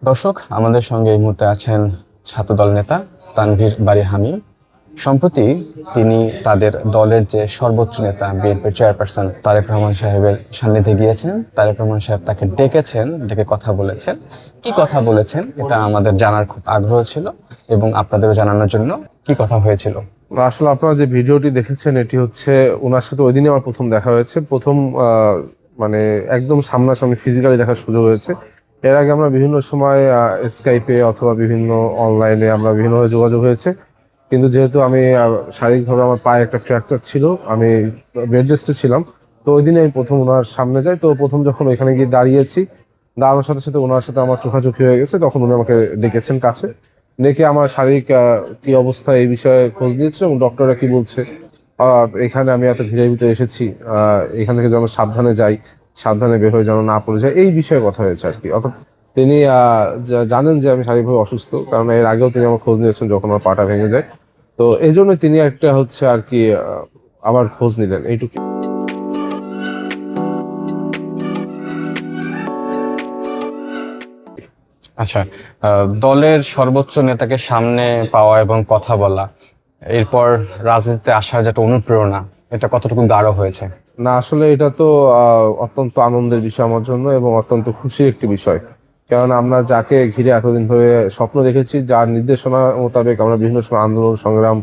দর্শক, আমাদের সঙ্গে এই মুহূর্তে আছেন ছাত্রদল নেতা তানভীর বারী হামিম। সম্প্রতি তিনি তাদের দলের যে সর্বোচ্চ নেতা বিএনপির চেয়ারপারসন তারেক রহমান সাহেবের সান্নিধ্যে গিয়েছেন। তারেক রহমান সাহেব তাকে ডেকে কথা বলেছেন। কি কথা বলেছেন এটা আমাদের জানার খুব আগ্রহ ছিল এবং আপনাদেরও জানানোর জন্য কি কথা হয়েছিল। আসলে আপনারা যে ভিডিওটি দেখেছেন এটি হচ্ছে ওনার সাথে ওই দিনই আমার প্রথম দেখা হয়েছে। প্রথম মানে একদম সামনাসামনি ফিজিক্যালি দেখার সুযোগ হয়েছে। এর আগে আমরা বিভিন্ন সময় স্কাইপে অথবা বিভিন্ন অনলাইনে আমরা বিভিন্নভাবে যোগাযোগ হয়েছে, কিন্তু যেহেতু আমি শারীরিকভাবে আমার পায়ে একটা ফ্র্যাকচার ছিল, আমি বেড রেস্টে ছিলাম। তো ওই দিনে আমি প্রথম ওনার সামনে যাই। তো প্রথম যখন ওইখানে গিয়ে দাঁড়িয়েছি, দাঁড়ানোর সাথে সাথে ওনার সাথে আমার চোখাচোখি হয়ে গেছে। তখন উনি আমাকে ডেকেছেন কাছে, ডেকে আমার শারীরিক কি অবস্থা এই বিষয়ে খোঁজ নিয়েছিল এবং ডক্টররা কি বলছে, আর এখানে আমি এত ভিড়ের ভিতরে এসেছি, এখান থেকে যেন সাবধানে যাই, সাবধানে বের হয়ে যেন না পড়ে যায়, এই বিষয়ে কথা হয়েছে আর কি। অর্থাৎ তিনি জানেন যে আমি শারীরিকভাবে অসুস্থ, কারণ এর আগেও তিনি আমার খোঁজ নিয়েছেন যখন আমার পাটা ভেঙে যায়। তো এই জন্য তিনি একটা হচ্ছে আর কি আবার খোঁজ নিলেন এইটুকু। আচ্ছা, দলের সর্বোচ্চ নেতাকে সামনে পাওয়া এবং কথা বলা, এরপর রাজনীতিতে আসার যেটা অনুপ্রেরণা, এটা কতটুকু গাঢ় হয়েছে? না, আসলে এটা তো অত্যন্ত আনন্দের বিষয় আমার জন্য এবং অত্যন্ত খুশির একটি বিষয়। কারণ আমরা যাকে ঘিরে এতদিন ধরে স্বপ্ন দেখেছি, যার নির্দেশনা মোতাবেক আমরা বিভিন্ন সময় আন্দোলন সংগ্রাম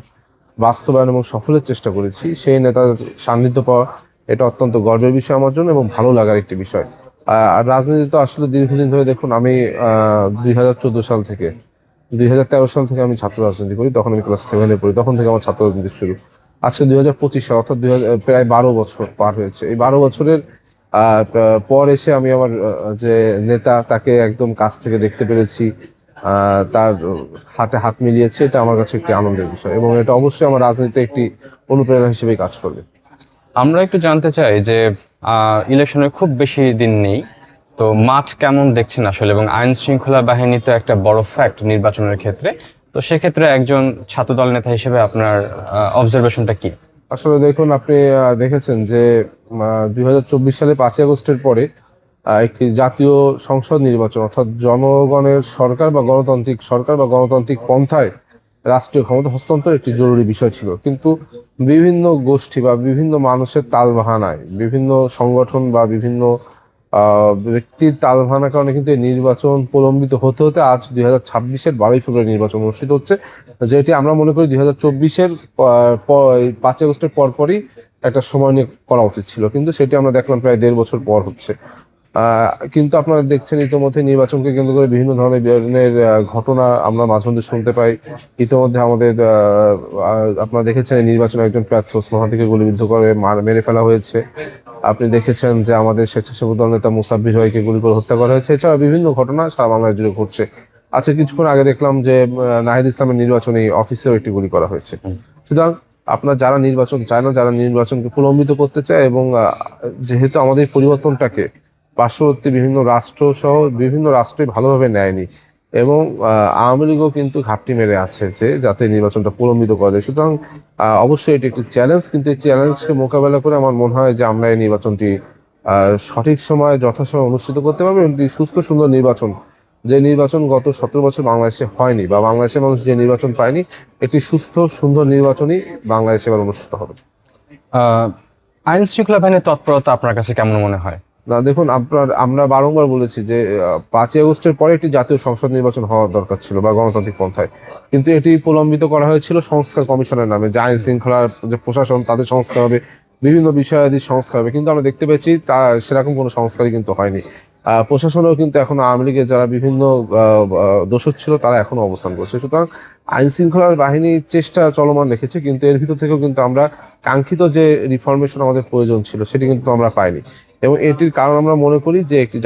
বাস্তবায়ন এবং সফলের চেষ্টা করেছি, সেই নেতার সান্নিধ্য পাওয়া এটা অত্যন্ত গর্বের বিষয় আমার জন্য এবং ভালো লাগার একটি বিষয়। আর রাজনীতি তো আসলে দীর্ঘদিন ধরে, দেখুন আমি 2014 সাল থেকে 2013 সাল থেকে আমি ছাত্র রাজনীতি করি। তখন আমি ক্লাস 7-এ পড়ি, তখন থেকে আমার ছাত্র রাজনীতি শুরু। আজকে 2025 সাল, অর্থাৎ প্রায় 12 বছর পার হয়েছে। এই 12 বছরের পর এসে আমি আমার যে নেতা তাকে একদম কাছ থেকে দেখতে পেরেছি, তার হাতে হাত মিলিয়েছে, এটা আমার কাছে একটি আনন্দের বিষয় এবং এটা অবশ্যই আমার রাজনীতিতে একটি অনুপ্রেরণা হিসেবে কাজ করবে। আমরা একটু জানতে চাই যে ইলেকশনের খুব বেশি দিন নেই, তো মাঠ কেমন দেখছেন আসলে, এবং আইন শৃঙ্খলা বাহিনী তো একটা বড় ফ্যাক্ট নির্বাচনের ক্ষেত্রে। তো সেক্ষেত্রে একজন ছাত্রদল নেতা হিসেবে আপনার অবজারভেশনটা কি? আসলে দেখুন, আপনি দেখেছেন যে 2024 সালে 5ই আগস্টের পরে একটি জাতীয় সংসদ নির্বাচন, অর্থাৎ জনগণের সরকার বা গণতান্ত্রিক সরকার বা গণতান্ত্রিক পন্থায় রাষ্ট্রীয় ক্ষমতা হস্তান্তর একটি জরুরি বিষয় ছিল। কিন্তু বিভিন্ন গোষ্ঠী বা বিভিন্ন মানুষের তালবাহানায়, বিভিন্ন সংগঠন বা বিভিন্ন ব্যক্তির তালবাহানার কারণে কিন্তু এই নির্বাচন প্রলম্বিত হতে হতে আজ 2026-এর 12ই ফেব্রুয়ারি নির্বাচন অনুষ্ঠিত হচ্ছে, যেটি আমরা মনে করি 2024-এর 5ই আগস্টের পরপরই একটা সময় নিয়ে করা উচিত ছিল, কিন্তু সেটি আমরা দেখলাম প্রায় 1.5 বছর পর হচ্ছে। কিন্তু আপনারা দেখছেন ইতিমধ্যে নির্বাচনকে কেন্দ্র করে বিভিন্ন ধরনের ঘটনা আমরা মাঝে মধ্যে শুনতে পাই। ইতিমধ্যে আমাদের আপনারা দেখেছেন নির্বাচনে একজন প্রার্থী ওসমান হাদিকে গুলিবিদ্ধ করে মেরে ফেলা হয়েছে। আপনি দেখেছেন যে আমাদের স্বেচ্ছাসেবক দল নেতা মুসাব্বির ভাইকে গুলি করে হত্যা করা হয়েছে। এছাড়া বিভিন্ন ঘটনা সারা বাংলাদেশ জুড়ে ঘটছে। আজকে কিছুক্ষণ আগে দেখলাম যে নাহিদ ইসলামের নির্বাচনী অফিসেও একটি গুলি করা হয়েছে। সুতরাং আপনার যারা নির্বাচন চায় না, যারা নির্বাচনকে প্রলম্বিত করতে চায়, এবং যেহেতু আমাদের পরিবর্তনটাকে পার্শ্ববর্তী বিভিন্ন রাষ্ট্র সহ বিভিন্ন রাষ্ট্রে ভালোভাবে নেয়নি এবং আওয়ামী লীগও কিন্তু ঘাপটি মেরে আছে যে যাতে নির্বাচনটা প্রলম্বিত করা যায়। সুতরাং অবশ্যই এটি একটি চ্যালেঞ্জ, কিন্তু এই চ্যালেঞ্জকে মোকাবেলা করে আমার মনে হয় যে আমরা এই নির্বাচনটি সঠিক সময়ে যথাসময়ে অনুষ্ঠিত করতে পারবো। একটি সুস্থ সুন্দর নির্বাচন, যে নির্বাচন গত 17 বছর বাংলাদেশে হয়নি বা বাংলাদেশের মানুষ যে নির্বাচন পায়নি, একটি সুস্থ সুন্দর নির্বাচনই বাংলাদেশে এবার অনুষ্ঠিত হবে। আইন শৃঙ্খলা বাহিনীর তৎপরতা আপনার কাছে কেমন মনে হয়? না, দেখুন, আমরা বারংবার বলেছি যে 5ই আগস্টের পরে একটি জাতীয় সংসদ নির্বাচন হওয়ার দরকার ছিল বা গণতান্ত্রিক পন্থায়, কিন্তু এটি প্রলম্বিত করা হয়েছিল সংস্কার কমিশনের নামে, যে আইন শৃঙ্খলার যে প্রশাসন তাদের সংস্কার হবে, বিভিন্ন বিষয়াদি সংস্কার হবে, কিন্তু আমরা দেখতে পেয়েছি তা সেরকম কোনো সংস্কারই কিন্তু হয়নি। প্রশাসনেও কিন্তু এখন আওয়ামী লীগের যারা বিভিন্ন দোষর ছিল তারা এখনো অবস্থান করছে। সুতরাং আইন শৃঙ্খলার বাহিনী চেষ্টা চলমান রেখেছে, কিন্তু এর ভিতর থেকেও কিন্তু আমরা কাঙ্ক্ষিত যে রিফরমেশন আমাদের প্রয়োজন ছিল সেটি কিন্তু আমরা পাইনি। এবং এটির কারণ আমরা মনে করি যে একটি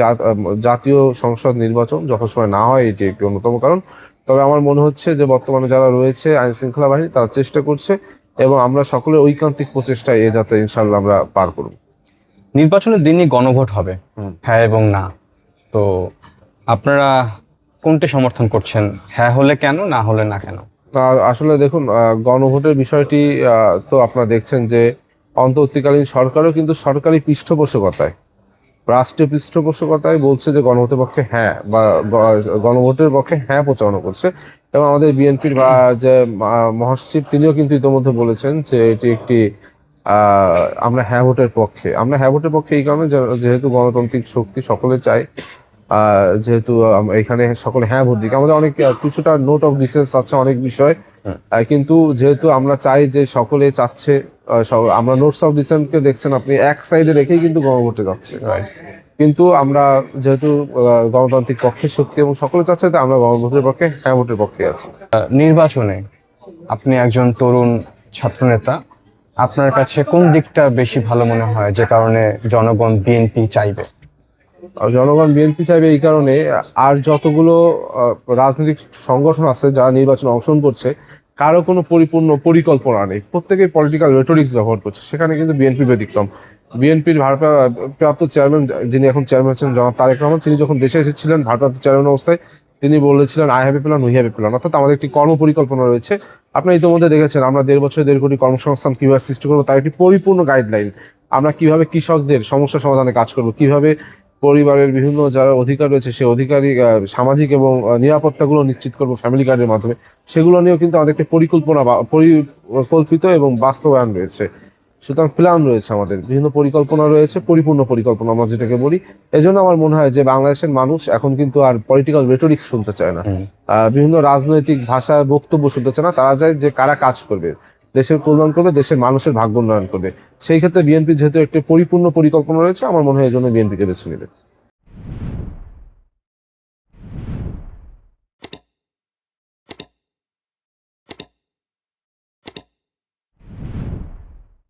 জাতীয় সংসদ নির্বাচন যখন সময় না হয়, এটি একটি অন্যতম কারণ। তবে আমার মনে হচ্ছে যে বর্তমানে যারা রয়েছে আইন শৃঙ্খলা বাহিনী তারা চেষ্টা করছে এবং আমরা সকলের ঐকান্তিক প্রচেষ্টায় যাতে ইনশাল্লাহ আমরা পার করব। নির্বাচনের দিনই গণভোট হবে, হ্যাঁ এবং না, তো আপনারা কোনটি সমর্থন করছেন? হ্যাঁ হলে কেন, না হলে না কেন? আসলে দেখুন, গণভোটের বিষয়টি তো আপনারা দেখছেন যে অন্তর্বর্তীকালীন সরকারও কিন্তু সরকারি পৃষ্ঠপোষকতায় রাষ্ট্রীয় পৃষ্ঠপোষকতায় বলছে যে গণভোটের পক্ষে হ্যাঁ, বা গণভোটের পক্ষে হ্যাঁ প্রচারণা করছে। এবং আমাদের বিএনপির বা যে মহাসচিব তিনিও কিন্তু ইতিমধ্যে বলেছেন যে এটি একটি আমরা হ্যাঁ ভোটের পক্ষে। আমরা হ্যাঁ ভোটের পক্ষে এই কারণে যেহেতু গণতান্ত্রিক শক্তি সকলে চায়, যেহেতু এখানে সকলে হ্যাঁ ভোট দিকে আমাদের অনেক কিছুটা নোট অফ ডিসেন্স আছে অনেক বিষয়, কিন্তু যেহেতু আমরা চাই যে সকলে চাচ্ছে, আমরা নোটস অফ ডিসেন্টকে দেখছেন আপনি এক সাইডে রেখেই কিন্তু গণভোটে যাচ্ছে। কিন্তু আমরা যেহেতু গণতান্ত্রিক পক্ষের শক্তি এবং সকলে চাচ্ছে, তাই আমরা গণভোটের পক্ষে হ্যাঁ ভোটের পক্ষে আছি। নির্বাচনে আপনি একজন তরুণ ছাত্রনেতা, আপনার কাছে কোন দিকটা বেশি ভালো মনে হয় যে কারণে জনগণ বিএনপি চাইবে? জনগণ বিএনপি চাইবে এই কারণে, আর যতগুলো রাজনৈতিক সংগঠন আছে যারা নির্বাচনে অংশগ্রহণ করছে, কারো কোনো পরিপূর্ণ পরিকল্পনা নেই, প্রত্যেকেই পলিটিক্যাল রেটোরিক্স ব্যবহার করছে। সেখানে কিন্তু বিএনপি ব্যতিক্রম। বিএনপির ভারপ্রাপ্ত চেয়ারম্যান, যিনি এখন চেয়ারম্যান আছেন জনাব তারেক রহমান, তিনি যখন দেশে এসেছিলেন ভারপ্রাপ্ত চেয়ারম্যান অবস্থায়, তিনি বলেছিলেন I have a plan, we have a plan, অর্থাৎ আমাদের একটি কর্ম পরিকল্পনা রয়েছে। আপনারা ইতিমধ্যে দেখেছেন আমরা 1.5 বছরে 1.5 কোটি কর্মসংস্থান কিভাবে সৃষ্টি করবো, তার একটি পরিপূর্ণ গাইডলাইন। আমরা কিভাবে কৃষকদের সমস্যা সমাধানে কাজ করবো, কিভাবে পরিবারের বিভিন্ন যারা অধিকার রয়েছে সেই অধিকারী সামাজিক এবং নিরাপত্তাগুলো নিশ্চিত করবো ফ্যামিলি কার্ডের মাধ্যমে, সেগুলো নিয়েও কিন্তু আমাদের একটা পরিকল্পনা বা পরিকল্পিত এবং বাস্তবায়ন রয়েছে। সুতরাং প্ল্যান রয়েছে, আমাদের বিভিন্ন পরিকল্পনা রয়েছে, পরিপূর্ণ পরিকল্পনা আমরা যেটাকে বলি। এজন্য আমার মনে হয় যে বাংলাদেশের মানুষ এখন কিন্তু আর পলিটিক্যাল রেটোরিক্স শুনতে চায় না, বিভিন্ন রাজনৈতিক ভাষায় বক্তব্য শুনতে চায় না। তারা চায় যে কারা কাজ করবে, দেশের কল্যাণ করবে, দেশের মানুষের ভাগ্য উন্নয়ন করবে। সেই ক্ষেত্রে বিএনপি যেহেতু একটি পরিপূর্ণ পরিকল্পনা রয়েছে, আমার মনে হয় এই জন্য বিএনপিকে বেছে নেবে।